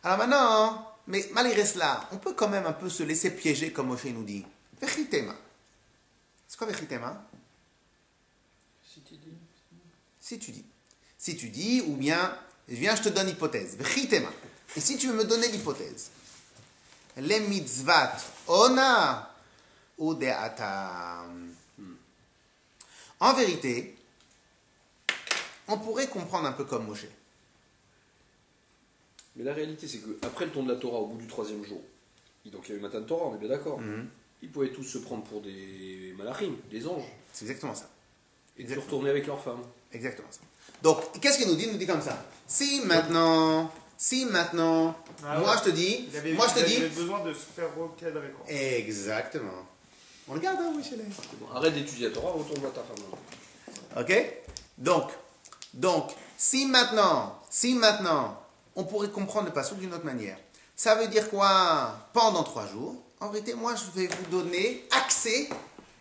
Alors maintenant, mais malgré cela, on peut quand même un peu se laisser piéger comme Moshe nous dit. Vechitema. C'est quoi vechitema? Si tu dis. Si tu dis, ou bien, viens, je te donne l'hypothèse. Vechitema. Et si tu veux me donner l'hypothèse, les mitzvat ona ou de'atam. En vérité, on pourrait comprendre un peu comme Moshe. Mais la réalité, c'est qu'après le ton de la Torah, au bout du 3e jour, donc il y avait Matan Torah, on est bien d'accord. Ils pouvaient tous se prendre pour des malachim, des anges, C'est exactement ça. et de retourner avec leurs femmes. Exactement ça. Donc, qu'est-ce qu'il nous dit? Il nous dit comme ça. Si maintenant, Ah moi ouais. je te dis, il avait besoin de se faire recadrer quoi. exactement. On le garde, hein, Michel. C'est bon, arrête d'étudier la Torah, retourne à ta femme. Ok? Donc, si maintenant, on pourrait comprendre le passage d'une autre manière. Ça veut dire quoi? Pendant 3 jours, en vérité, moi, je vais vous donner accès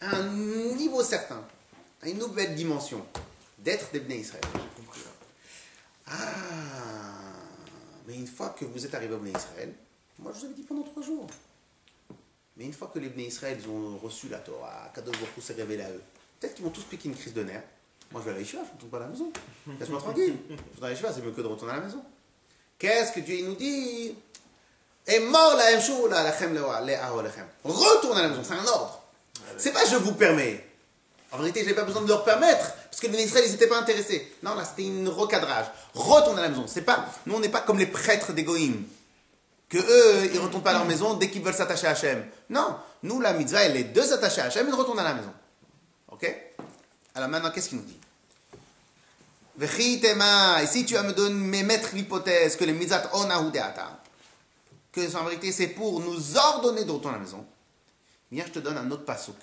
à un niveau certain, à une nouvelle dimension d'être des Bnei Israël. J'ai compris. Ah, mais une fois que vous êtes arrivé au Bnei Israël, moi, je vous avais dit pendant 3 jours. Mais une fois que les Bnei Israël ils ont reçu la Torah, Kadosh Baruch Hu s'est révélé à eux, peut-être qu'ils vont tous piquer une crise de nerfs. Moi, je vais à la Yeshiva, je ne retourne pas à la maison. Laisse-moi tranquille. Je vais à la Yeshiva, c'est mieux que de retourner à la maison. Qu'est-ce que Dieu il nous dit? Et mort la Hemshou, la Lachem Le'aho Lechem. Retourne à la maison, c'est un ordre. C'est pas je vous permets. En vérité, je n'avais pas besoin de leur permettre, parce que les Bnei Israël, ils n'étaient pas intéressés. Non, là, c'était un recadrage. Retourne à la maison. C'est pas, nous, on n'est pas comme les prêtres des Goïm. Que eux, ils ne retournent pas à leur maison dès qu'ils veulent s'attacher à Hachem. Non, nous, la mitzvah, elle est de s'attacher à Hachem et de retourner à la maison. Ok? Alors maintenant, qu'est-ce qu'il nous dit? Et si tu vas me mettre l'hypothèse que les mitzat onahudeata, que en vérité c'est pour nous ordonner de retourner à la maison, viens, je te donne un autre pasouk.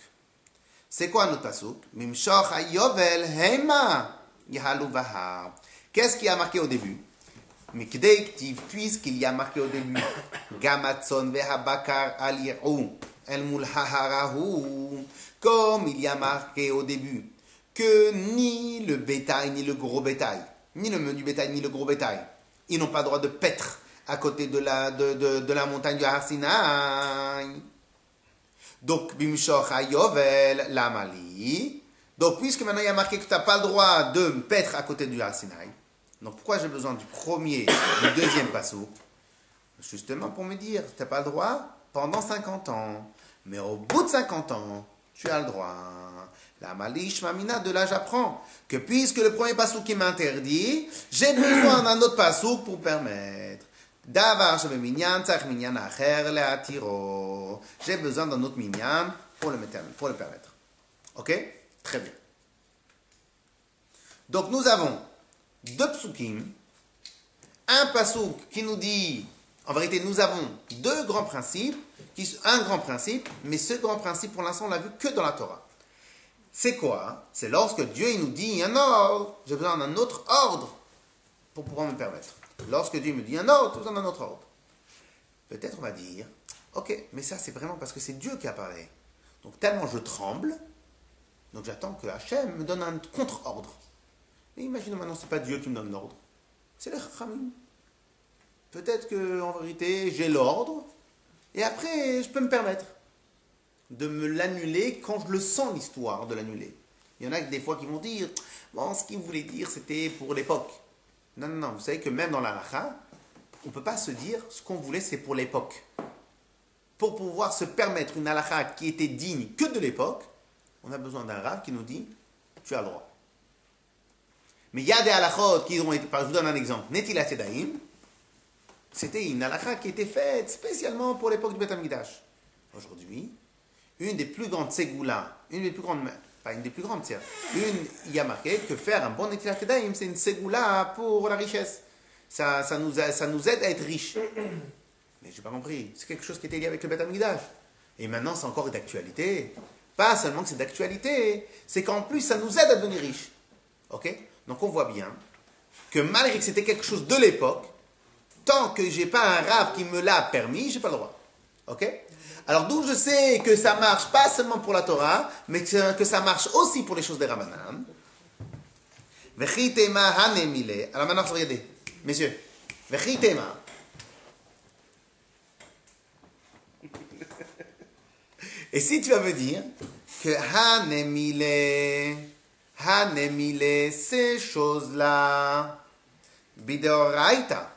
C'est quoi un autre pasouk? Mimshoch hayovel heima yahalu vahar. Qu'est-ce qui a marqué au début? Puisqu'il y a marqué au début Gamatson vehabakar aliru el mulhaharahu, comme il y a marqué au début que ni le bétail, ni le gros bétail, ni le menu bétail, ni le gros bétail, ils n'ont pas le droit de paître à côté de la montagne du Har Sinaï. Donc, Bimshoch hayovel lamali. Donc, puisque maintenant il y a marqué que tu n'as pas le droit de paître à côté du Har Sinaï, donc pourquoi j'ai besoin du premier, du deuxième passo? Justement pour me dire, tu n'as pas le droit pendant 50 ans. Mais au bout de 50 ans, tu as le droit. La malish mamina, de là j'apprends que puisque le premier passo qui m'interdit, j'ai besoin d'un autre passo pour permettre. Davar shebe minyan tzach minyan acher le'atiro. J'ai besoin d'un autre minyan pour le permettre. Ok? Très bien. Donc nous avons 2 psukim, un pasouk qui nous dit, en vérité nous avons 2 grands principes, un grand principe, mais ce grand principe pour l'instant on l'a vu que dans la Torah. C'est quoi? C'est lorsque Dieu il nous dit un ordre, j'ai besoin d'un autre ordre pour pouvoir me permettre. Lorsque Dieu me dit un ordre, j'ai besoin d'un autre ordre. Peut-être on va dire, ok, mais ça c'est vraiment parce que c'est Dieu qui apparaît. Donc tellement je tremble, donc j'attends que Hachem me donne un contre-ordre. Mais imaginons maintenant, ce n'est pas Dieu qui me donne l'ordre. C'est le Chachamim. Peut-être qu'en vérité, j'ai l'ordre, et après, je peux me permettre de me l'annuler quand je le sens, l'histoire de l'annuler. Il y en a des fois qui vont dire, bon, ce qu'il voulait dire, c'était pour l'époque. Non, non, non, vous savez que même dans la halakha, on ne peut pas se dire, ce qu'on voulait, c'est pour l'époque. Pour pouvoir se permettre une halakha qui était digne que de l'époque, on a besoin d'un rav qui nous dit, tu as le droit. Mais il y a des halachot qui ont été, je vous donne un exemple, Netilat Yadayim, c'était une halakha qui était faite spécialement pour l'époque du Beth Amikdash. Aujourd'hui, une des plus grandes segoulas, une des plus grandes, pas une des plus grandes, il y a marqué que faire un bon Netilat Yadayim, c'est une segoula pour la richesse. Ça nous aide à être riche. Mais je n'ai pas compris, c'est quelque chose qui était lié avec le Beth Amikdash. Et maintenant, c'est encore d'actualité. Pas seulement que c'est d'actualité, c'est qu'en plus, ça nous aide à devenir riche. Ok? Donc on voit bien que malgré que c'était quelque chose de l'époque, tant que j'ai pas un rave qui me l'a permis, j'ai pas le droit. Ok? Alors d'où je sais que ça marche pas seulement pour la Torah, mais que ça marche aussi pour les choses des Rabbanan. Vechitema hanemile. Alors maintenant, regardez, messieurs. Vechitema. Et si tu vas me dire que hanemile, ces choses-là, bideoraita,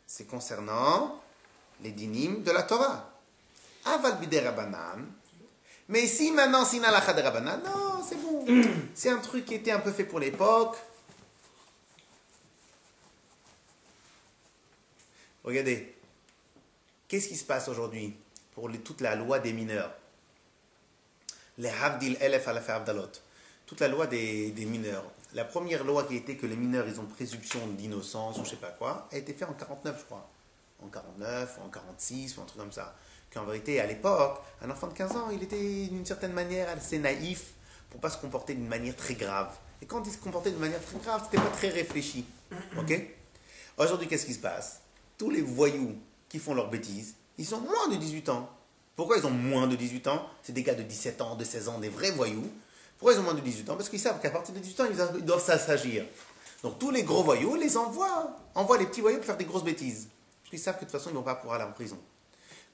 c'est concernant les dinim de la Torah. Aval bide Rabbanan. Mais si maintenant c'est une halakha de Rabbanan, non, c'est bon. C'est un truc qui était un peu fait pour l'époque. Regardez, qu'est-ce qui se passe aujourd'hui pour toute la loi des mineurs? Les Havdil Elef Alaf Havdalot. Toute la loi des mineurs. La première loi qui était que les mineurs, ils ont présomption d'innocence ou je sais pas quoi, a été faite en 49, je crois. En 49, ou en 46, ou un truc comme ça. Qu'en vérité, à l'époque, un enfant de 15 ans, il était d'une certaine manière assez naïf pour pas se comporter d'une manière très grave. Et quand il se comportait d'une manière très grave, c'était pas très réfléchi. Ok? Aujourd'hui, qu'est-ce qui se passe? Tous les voyous qui font leurs bêtises, ils ont moins de 18 ans. Pourquoi ils ont moins de 18 ans? C'est des gars de 17 ans, de 16 ans, des vrais voyous. Pourquoi ils ont moins de 18 ans? Parce qu'ils savent qu'à partir de 18 ans, ils doivent s'agir. Donc tous les gros voyous les envoient les petits voyous pour faire des grosses bêtises. Parce qu'ils savent que de toute façon, ils ne vont pas pouvoir aller en prison.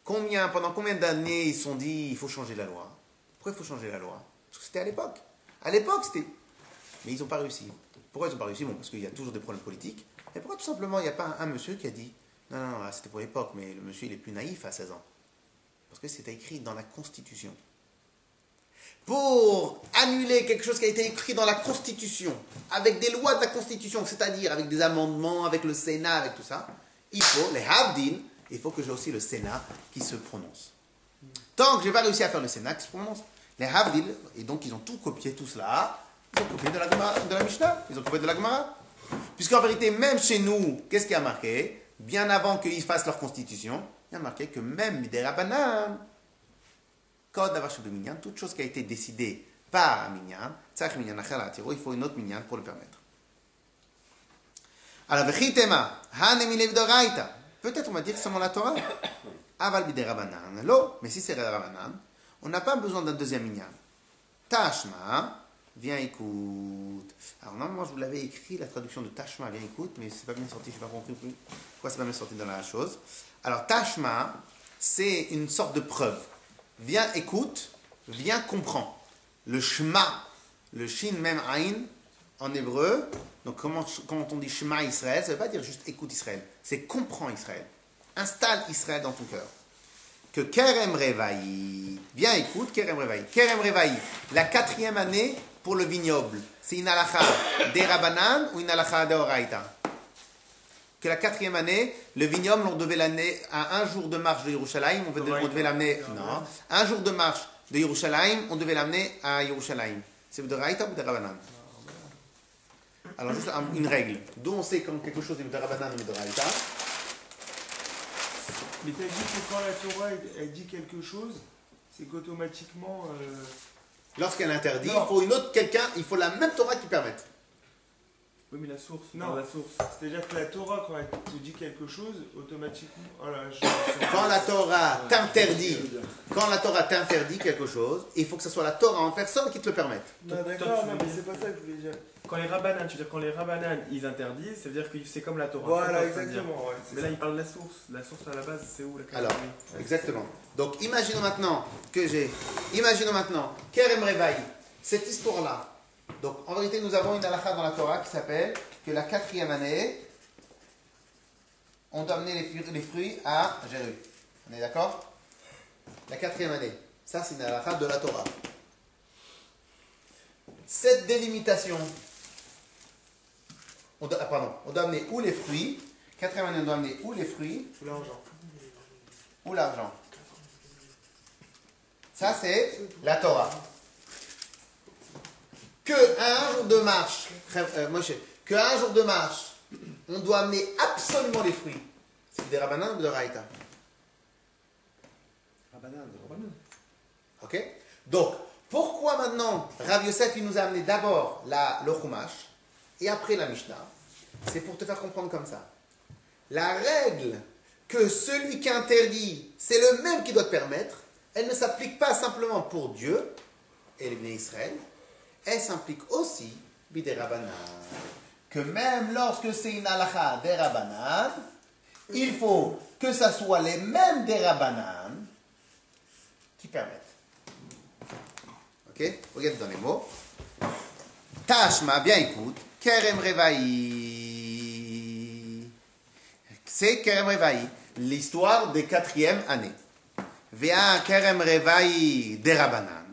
Pendant combien d'années ils se sont dit il faut changer la loi? Pourquoi il faut changer la loi? Parce que c'était à l'époque. À l'époque, c'était. Mais ils n'ont pas réussi. Pourquoi ils n'ont pas réussi? Bon, parce qu'il y a toujours des problèmes politiques. Et pourquoi tout simplement il n'y a pas un monsieur qui a dit non, non, non, c'était pour l'époque, mais le monsieur il est plus naïf à 16 ans. Parce que c'était écrit dans la Constitution. Pour annuler quelque chose qui a été écrit dans la Constitution, avec des lois de la Constitution, c'est-à-dire avec des amendements, avec le Sénat, avec tout ça, il faut, les Havdil, il faut que j'ai aussi le Sénat qui se prononce. Tant que je n'ai pas réussi à faire le Sénat qui se prononce, les Havdil, et donc ils ont tout copié, tout cela, ils ont copié de la Mishnah, ils ont copié de la Gemara. Puisqu'en vérité, même chez nous, qu'est-ce qui a marqué? Bien avant qu'ils fassent leur constitution, il y a marqué que même des Rabbanan, Code d'avoir chez le Minyan, toute chose qui a été décidée par un Minyan, il faut une autre Minyan pour le permettre. Alors, peut-être on va dire seulement la Torah. Aval bide Rabbanan. Lo, mais si c'est Rabbanan, on n'a pas besoin d'un deuxième Minyan. Tashma, viens écoute. Alors normalement je vous l'avais écrit, la traduction de Tashma, viens écoute, mais c'est pas bien sorti, je n'ai pas compris pourquoi c'est pas bien sorti dans la chose. Alors Tashma, c'est une sorte de preuve. Viens écoute, viens comprends. Le Shema, le Shin Mem Ain en hébreu, donc quand on dit Shema Israël, ça ne veut pas dire juste écoute Israël, c'est comprends Israël. Installe Israël dans ton cœur. Que Kerem Revaï, viens écoute, Kerem Revaï. Kerem Revaï, la 4e année pour le vignoble, c'est une halakha des Rabbanan ou une halakha de Oraïta? Que la 4e année, le vignoble, on devait l'amener à un jour de marche de Yerushalayim, on devait l'amener, non, un jour de marche de Yerushalayim, on devait l'amener à Yerushalayim. C'est de Oraïta ou de Rabbanan? Alors juste une règle, d'où on sait quand quelque chose est de Rabbanan ou de Oraïta? Mais tu as dit que quand la Torah elle dit quelque chose, c'est qu'automatiquement. Lorsqu'elle interdit, il faut une autre quelqu'un, il faut la même Torah qui permette. Oui, mais la source. Non, la source. C'est-à-dire que la Torah, quand elle te dit quelque chose, automatiquement. Voilà, quand la Torah t'interdit, quelque chose, il faut que ce soit la Torah en personne qui te le permette. Non, d'accord, non, mais c'est pas ça que je voulais dire. Quand les rabbanan, tu veux dire quand les rabbanan ils interdisent, ça veut dire que c'est comme la Torah. Voilà, exactement. Ouais, mais là, il parle de la source. La source à la base, c'est où la Alors, exactement. Donc, imaginons maintenant, Kerem Revaï, cette histoire-là. Donc, en vérité, nous avons une halakha dans la Torah qui s'appelle que la 4e année, on doit amener les fruits à Jéru. On est d'accord? La 4e année. Ça, c'est une halakha de la Torah. Cette délimitation, on doit amener où les fruits? 4e année, on doit amener où les fruits? Ou l'argent. Ça, c'est la Torah. Qu'un jour de marche, on doit amener absolument les fruits. C'est des Rabbanan ou de Raïta? Rabbanan. Ok? Donc, pourquoi maintenant Rav Yosef il nous a amené d'abord le Chumash et après la Mishnah? C'est pour te faire comprendre comme ça. La règle que celui qui interdit, c'est le même qui doit te permettre, elle ne s'applique pas simplement pour Dieu et les Bnei Israël, elle s'implique aussi des Rabbanan. Que même lorsque c'est une halakha des Rabbanan, il faut que ça soit les mêmes des Rabbanan qui permettent. Ok? Regarde dans les mots. Tashma, bien écoute. Kerem Revaï. C'est Kerem Revaï, l'histoire des 4e années. Vea Kerem Revaï des Rabbanan.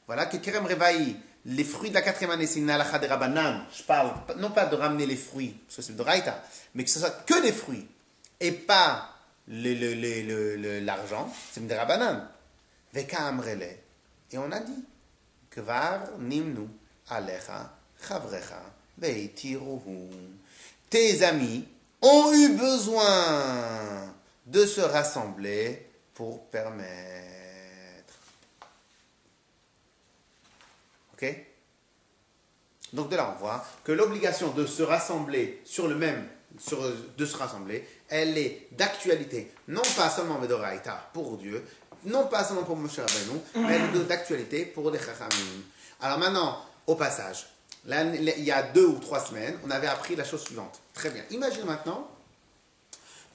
Voilà que Kerem Revaï, les fruits de la 4e année, c'est une halakha des Rabbanan. Je parle non pas de ramener les fruits, parce que c'est de Raïta, mais que ce soit que des fruits et pas l'argent, c'est des Rabbanan. Veka Amrele. Et on a dit, Kvar nimnu alecha chavrecha veitiruhu. Tes amis ont eu besoin de se rassembler pour permettre. Ok? Donc de là, on voit que l'obligation de se rassembler sur le même de se rassembler, elle est d'actualité, non pas seulement Medoraïta pour Dieu, non pas seulement pour Moshe Rabbeinu, mais elle est d'actualité pour les Chachamim. Alors maintenant, au passage, là, il y a 2 ou 3 semaines, on avait appris la chose suivante. Très bien. Imagine maintenant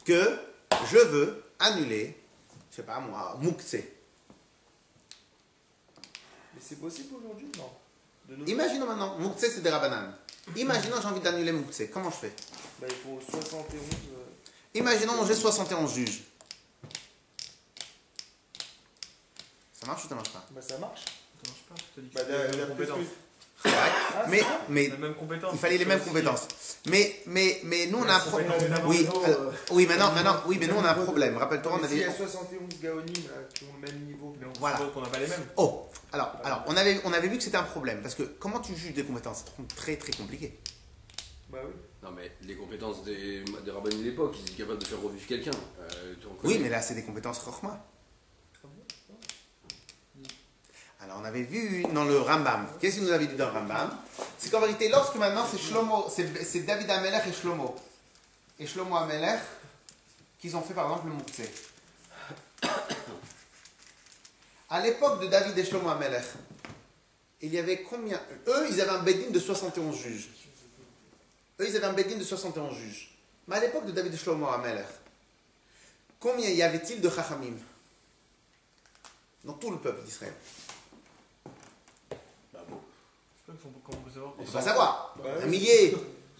que je veux annuler, je sais pas moi, Moukse. Mais c'est possible aujourd'hui? Non. De nos jours Imaginons maintenant, Moukse c'est des Rabbanan. Imaginons j'ai envie d'annuler Moukse. Comment je fais? Bah, il faut 71. Imaginons j'ai 71 juges. Ça marche ou ça marche pas? Bah, ça marche. Ça marche pas, je te dis que Bah, c'est la il y a même plus compétence. Ah, mais, c'est ça mais La même compétence. il fallait les mêmes compétences. Mais nous on a un problème. Oui, niveau, oui, maintenant, oui, mais nous on a un problème. Rappelle-toi, on Mais a s'il y des. a 71 gaonim là, qui ont le même niveau. Mais on Voilà. suppose qu'on n'a pas les mêmes. Oh, alors, on avait vu que c'était un problème parce que comment tu juges des compétences? C'est très très compliqué. Bah oui. Non, mais les compétences des rabbins de l'époque, ils étaient capables de faire revivre quelqu'un. Tu en Oui, connais. mais là c'est des compétences Chokhmah. Alors on avait vu dans le Rambam. Qu'est-ce qu'il nous avait dit dans le Rambam? C'est qu'en vérité, lorsque maintenant c'est Shlomo, c'est David Amelech et Shlomo Amelech qu'ils ont fait par exemple le Mouktsé. À l'époque de David et Shlomo Amelech, il y avait combien? Eux, ils avaient un Bedin de 71 juges. Mais à l'époque de David et Shlomo Amelech, combien y avait-il de Chachamim dans tout le peuple d'Israël? Je sais pas comment on peut savoir. On peut pas savoir. Bah oui. 1 millier,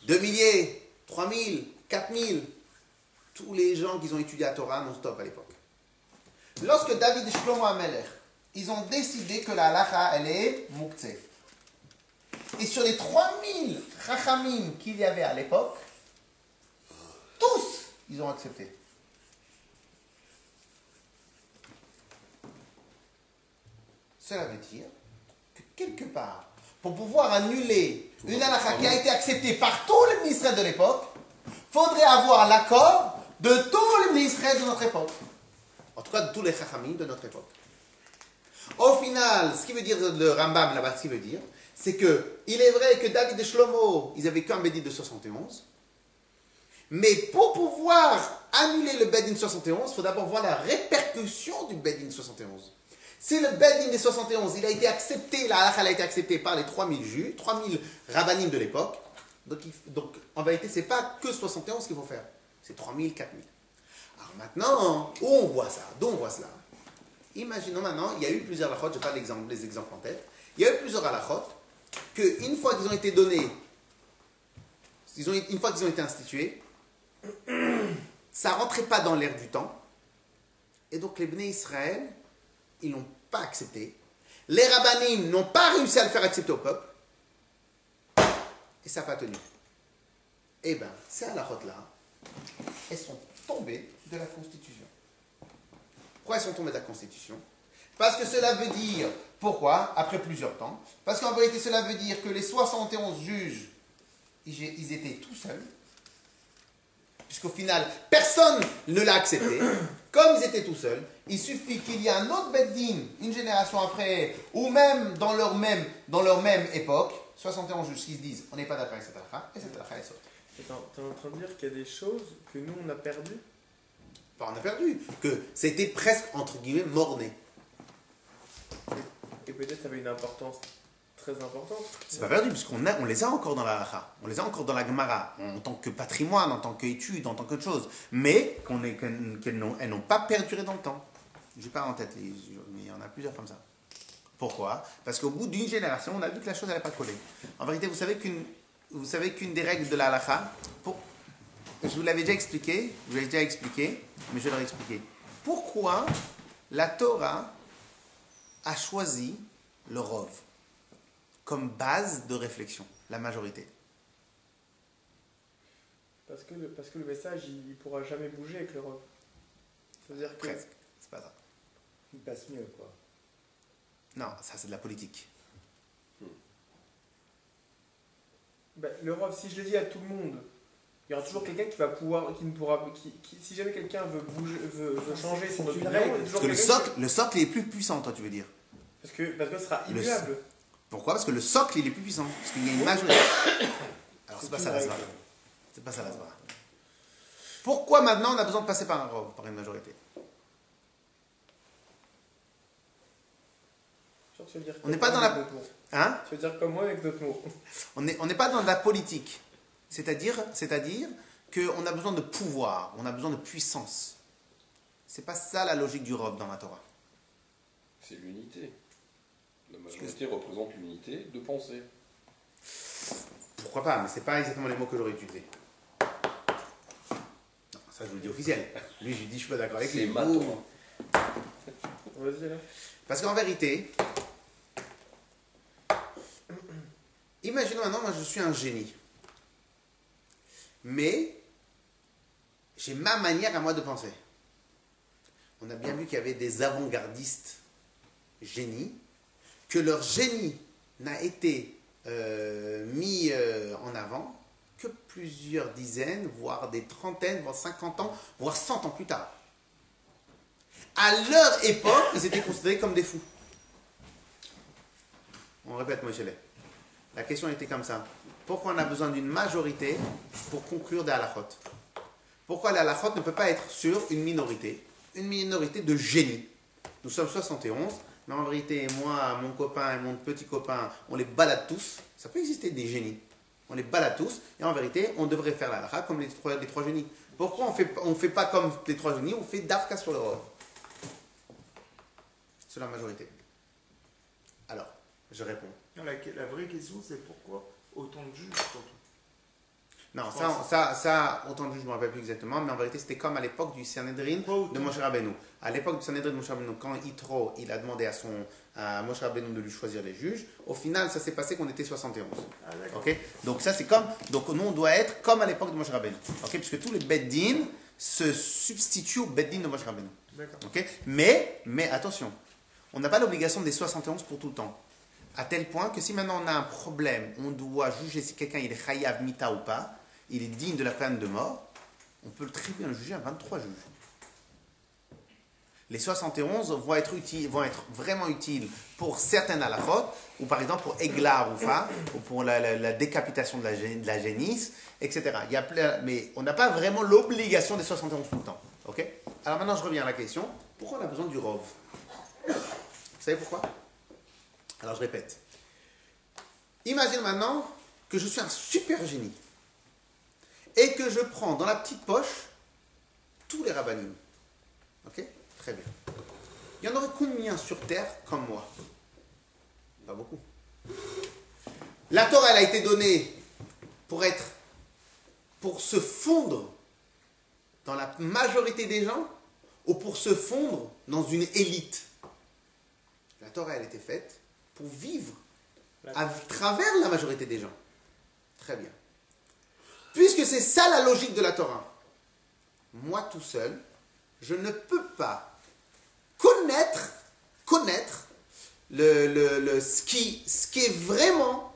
2 milliers, 3 000, 4 000. Tous les gens qui ont étudié la Torah non-stop à l'époque. Lorsque David et Shlomo Amelech, ils ont décidé que la halacha, elle est Moukse. Et sur les 3000 Chachamim qu'il y avait à l'époque, tous, ils ont accepté. Cela veut dire que quelque part, pour pouvoir annuler une halakha qui a été acceptée par tous les ministères de l'époque, il faudrait avoir l'accord de tous les ministères de notre époque. En tout cas, de tous les chachamim de notre époque. Au final, ce qui veut dire le Rambam là-bas, ce qui veut dire, c'est que il est vrai que David et Shlomo, ils avaient qu'un Bedin de 71, mais pour pouvoir annuler le Bedin 71, il faut d'abord voir la répercussion du Bedin 71. Si le Bedin des 71, il a été accepté, la halakha a été acceptée par les 3000 juges, 3000 rabbanim de l'époque, donc en vérité, ce n'est pas que 71 qu'il faut faire, c'est 3000, 4000. Alors maintenant, où on voit ça? D'où on voit cela? Imaginons maintenant, il y a eu plusieurs halakhot, je n'ai pas les exemples en tête, il y a eu plusieurs halakhot, qu'une fois qu'ils ont été donnés, une fois qu'ils ont été institués, ça ne rentrait pas dans l'air du temps, et donc les Bnei Israël, ils n'ont pas accepté. Les rabbanim n'ont pas réussi à le faire accepter au peuple. Et ça n'a pas tenu. Eh bien, ces halakhot-là, elles sont tombées de la Constitution. Pourquoi elles sont tombées de la Constitution? Parce que cela veut dire, pourquoi? Après plusieurs temps. Parce qu'en vérité, cela veut dire que les 71 juges, ils étaient tout seuls. Puisqu'au final, personne ne l'a accepté. Comme ils étaient tout seuls, il suffit qu'il y ait un autre Beddin, une génération après, ou même dans leur même époque, 71 juges qui se disent, on n'est pas d'accord avec cette halakha, et cette halakha est saute. Attends, t'es en train de dire qu'il y a des choses que nous on a perdues? Enfin, on a perdu, que c'était presque, entre guillemets, mort-né. Et peut-être ça avait une importance très importante. C'est pas perdu, puisqu'on on les a encore dans la halakha, on les a encore dans la Gemara, en tant que patrimoine, en tant qu'étude, en tant que chose, mais elles n'ont pas perduré dans le temps. Je n'ai pas en tête, mais il y en a plusieurs comme ça. Pourquoi? Parce qu'au bout d'une génération, on a vu que la chose n'allait pas coller. En vérité, vous savez qu'une des règles de la halakha, je vous l'avais déjà expliqué, mais je vais le réexpliquer. Pourquoi la Torah a choisi le rov comme base de réflexion, la majorité? Parce que le message il ne pourra jamais bouger avec l'Europe. C'est-à-dire que. Presque, c'est pas ça. Il passe mieux, quoi. Non, ça c'est de la politique. Ben, l'Europe, si je le dis à tout le monde, il y aura toujours quelqu'un qui va pouvoir, qui ne pourra, si jamais quelqu'un veut bouger, veut changer son c'est une opinion, règle. il y a toujours Parce que quelqu'un le socle est plus puissant, toi tu veux dire. parce que ce sera Le- immuable. Pourquoi? Parce que le socle il est plus puissant, parce qu'il y a une majorité. Alors c'est pas ça la svara. C'est pas ça la svara. Pourquoi maintenant on a besoin de passer par un rov, par une majorité? Tu veux dire On n'est comme pas moi dans la- avec d'autres mots. Hein? Tu veux dire comme moi avec d'autres mots. On n'est pas dans la politique. C'est-à-dire qu'on a besoin de pouvoir, on a besoin de puissance. C'est pas ça la logique du rov dans la Torah. C'est l'unité. La majorité représente l'unité de pensée. Pourquoi pas, mais c'est pas exactement les mots que j'aurais utilisés. Non, ça je vous le dis officiel. Lui, je lui dis, je suis pas d'accord avec C'est lui. ma Torah. Vas-y là. Parce qu'en vérité, imaginons maintenant, moi je suis un génie. Mais j'ai ma manière à moi de penser. On a bien vu qu'il y avait des avant-gardistes génies, que leur génie n'a été mis en avant que plusieurs dizaines, voire des trentaines, voire 50 ans, voire 100 ans plus tard. À leur époque, ils étaient considérés comme des fous. On répète, Moïse. La question était comme ça. Pourquoi on a besoin d'une majorité pour conclure des halachot? Pourquoi les halachot ne peut pas être sur une minorité de génie? Nous sommes 71, mais en vérité, moi, mon copain et mon petit copain, on les balade tous. Ça peut exister des génies. On les balade tous, et en vérité, on devrait faire la halakha comme les trois génies. Pourquoi on fait pas comme les trois génies? On fait dafka sur le rov. Sur la majorité. Alors, je réponds. La vraie question, c'est pourquoi autant de juges, surtout. Non, Je pense. ça, autant de juges, je ne me rappelle plus exactement, mais en vérité, c'était comme à l'époque du Sanhedrin Pas autant. de Moshe Rabbeinu. À l'époque du Sanhedrin de Moshe Rabbeinu, quand Yitro, il a demandé à Moshe Rabbeinu de lui choisir les juges, au final, ça s'est passé qu'on était 71. Ah, d'accord. Ok. Donc ça, c'est comme, donc nous, on doit être comme à l'époque de Moshe Rabbeinu. Ok, puisque tous les Beddin se substituent au Beddin de Moshe Rabbeinu. D'accord. Ok. Mais attention, on n'a pas l'obligation des 71 pour tout le temps. À tel point que si maintenant on a un problème, on doit juger si quelqu'un il est chayav mita ou pas, il est digne de la peine de mort, on peut très bien le juger à 23 juges. Les 71 vont être vraiment utiles pour certaines halachot, ou par exemple pour Egla Rufa, ou pour la décapitation de la génisse, etc. Il y a mais on n'a pas vraiment l'obligation des 71 tout le temps. Ok. Alors maintenant je reviens à la question, pourquoi on a besoin du rov? Vous savez pourquoi? Alors je répète. Imagine maintenant que je suis un super génie et que je prends dans la petite poche tous les rabbinim. Ok? Très bien. Il y en aurait combien sur terre comme moi? Pas beaucoup. La Torah, elle a été donnée pour se fondre dans la majorité des gens ou pour se fondre dans une élite? La Torah, elle a été faite pour vivre à travers la majorité des gens. Très bien. Puisque c'est ça la logique de la Torah, moi tout seul, je ne peux pas connaître ce qui est vraiment